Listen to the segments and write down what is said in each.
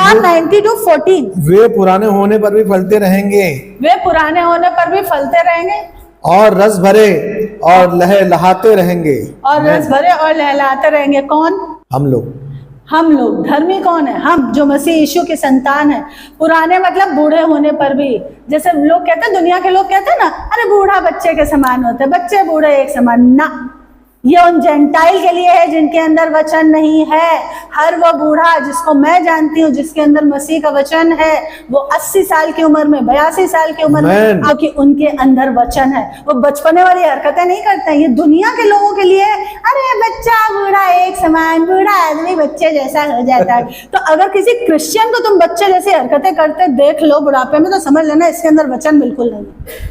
Psalm 92:14, वे पुराने होने पर भी फलते रहेंगे वे पुराने होने पर भी फलते रहेंगे और रस भरे और लहलहाते रहेंगे। और रस भरे और लहलाते रहेंगे। कौन? हम लोग। हम लोग। धर्मी कौन है? हम, जो मसीह यीशु की संतान है। पुराने मतलब बूढ़े होने पर भी, जैसे लोग कहते हैं, दुनिया के लोग कहते हैं ना, अरे बूढ़ा बच्चे के समान होते हैं, बच्चे बूढ़े एक समान ना। ये उन जेंटाइल के लिए है जिनके अंदर वचन नहीं है। हर वो बूढ़ा जिसको मैं जानती हूँ, जिसके अंदर मसीह का वचन है, वो 80 साल की उम्र में, 82 साल की उम्र में, क्योंकि उनके अंदर वचन है, वो बचपने वाली हरकतें नहीं करते हैं। ये दुनिया के लोगों के लिए, अरे बच्चा बूढ़ा एक समान, बूढ़ा आदमी बच्चे जैसा हो जाता है। तो अगर किसी क्रिश्चियन को तुम बच्चे जैसी हरकतें करते देख लो बुढ़ापे में, तो समझ लेना इसके अंदर वचन बिल्कुल नहीं है,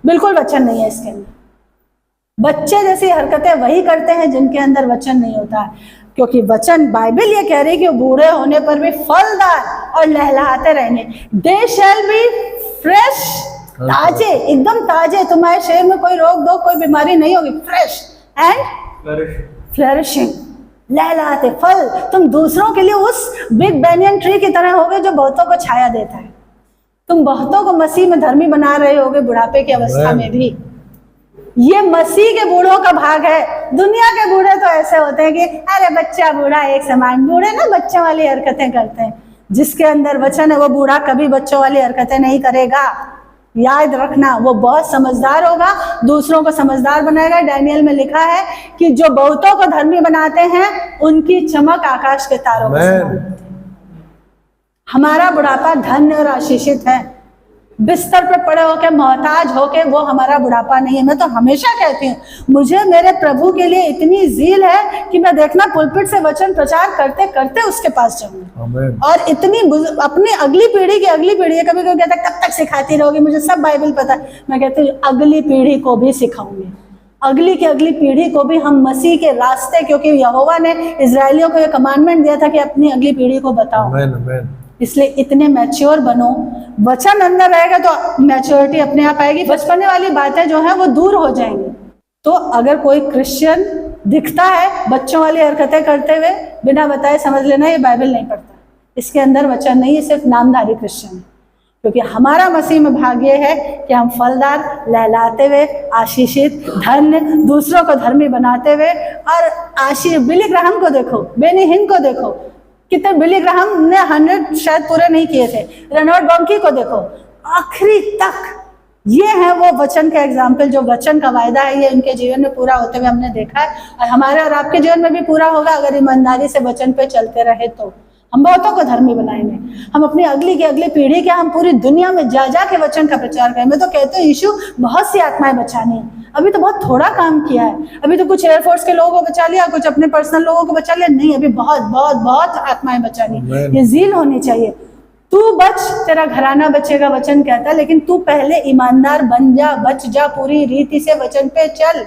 बिल्कुल वचन नहीं है इसके अंदर। बच्चे जैसी हरकतें वही करते हैं जिनके अंदर वचन नहीं होता है, क्योंकि वचन, बाइबल ये कह रही है कि बूढ़े होने पर भी फलदार और लहलहाते रहेंगे। दे शैल बी फ्रेश, ताजे, एकदम ताजे। तुम्हारे शरीर में कोई रोग दो, कोई बीमारी नहीं होगी। फ्रेश एंड फ्लरिशिंग, लहलहाते फल। तुम दूसरों के लिए उस बिग बैनियन ट्री की तरह होगे जो बहुतों को छाया देता है। तुम बहुतों को मसीह में धर्मी बना रहे होगे बुढ़ापे की अवस्था में भी। ये मसीह के बूढ़ों का भाग है। दुनिया के बूढ़े तो ऐसे होते हैं कि अरे बच्चा बूढ़ा एक समान। बूढ़े ना बच्चों वाली हरकतें करते हैं। जिसके अंदर वचन है वो बूढ़ा कभी बच्चों वाली हरकतें नहीं करेगा। याद रखना, वो बहुत समझदार होगा, दूसरों को समझदार बनाएगा। डैनियल में लिखा है कि जो बहुतों को धर्मी बनाते हैं उनकी चमक आकाश के तारों के समान होती है। हमारा बुढ़ापा धन्य और आशीषित है। बिस्तर पे पड़े होके, मोहताज होके, वो हमारा बुढ़ापा नहीं है। मैं तो हमेशा कहती हूँ, मुझे मेरे प्रभु के लिए इतनी ज़ील है कि मैं देखना पुलपिट से वचन प्रचार करते करते उसके पास जाऊंगी। और इतनी अपनी अगली पीढ़ी की अगली पीढ़ी, कभी कोई कहता है कब तक सिखाती रहोगी, मुझे सब बाइबल पता है। मैं कहती हूँ अगली पीढ़ी को भी सिखाऊंगी, अगली की अगली पीढ़ी को भी हम मसीह के रास्ते, क्योंकि यहोवा ने इजरायलियों को यह कमांडमेंट दिया था कि अपनी अगली पीढ़ी को बताओ। इसलिए इतने मैच्योर बनो। वचन अंदर रहेगा तो मैच्योरिटी अपने आप आएगी। बचपने वाली बातें जो हैं वो दूर हो जाएंगी। तो अगर कोई क्रिश्चियन दिखता है बच्चों वाली हरकतें करते हुए, बिना बताए समझ लेना ये बाइबल नहीं पढ़ता, इसके अंदर वचन नहीं है, सिर्फ नामधारी क्रिश्चियन है। क्योंकि हमारा मसीह में भाग्य है कि हम फलदार, लहलाते हुए, आशीषित, धन्य, दूसरों को धर्मी बनाते हुए और आशीष। बिली ग्राहम को देखो, बेनी हिन को देखो, कितने बिली ग्राहम ने 100 शायद पूरे नहीं किए थे। रेनॉल्ड बंकी को देखो, आखिरी तक। ये है वो वचन का एग्जाम्पल, जो वचन का वायदा है ये उनके जीवन में पूरा होते हुए हमने देखा है, और हमारे और आपके जीवन में भी पूरा होगा अगर ईमानदारी से वचन पे चलते रहे। तो हम बहुतों को धर्मी बनाएंगे। हम अपनी अगली की अगली पीढ़ी के, हम पूरी दुनिया में जा जा के वचन का प्रचार करें। मैं तो कहती हूँ यीशु बहुत सी आत्माएं बचानी है, अभी तो बहुत थोड़ा काम किया है। अभी तो कुछ एयरफोर्स के लोगों को बचा लिया, कुछ अपने पर्सनल लोगों को बचा लिया, नहीं, अभी बहुत बहुत बहुत आत्माएं बचानी। ये ज़ील होनी चाहिए। तू बच, तेरा घराना बचेगा, वचन कहता है, लेकिन तू पहले ईमानदार बन जा, बच जा, पूरी रीति से वचन पे चल।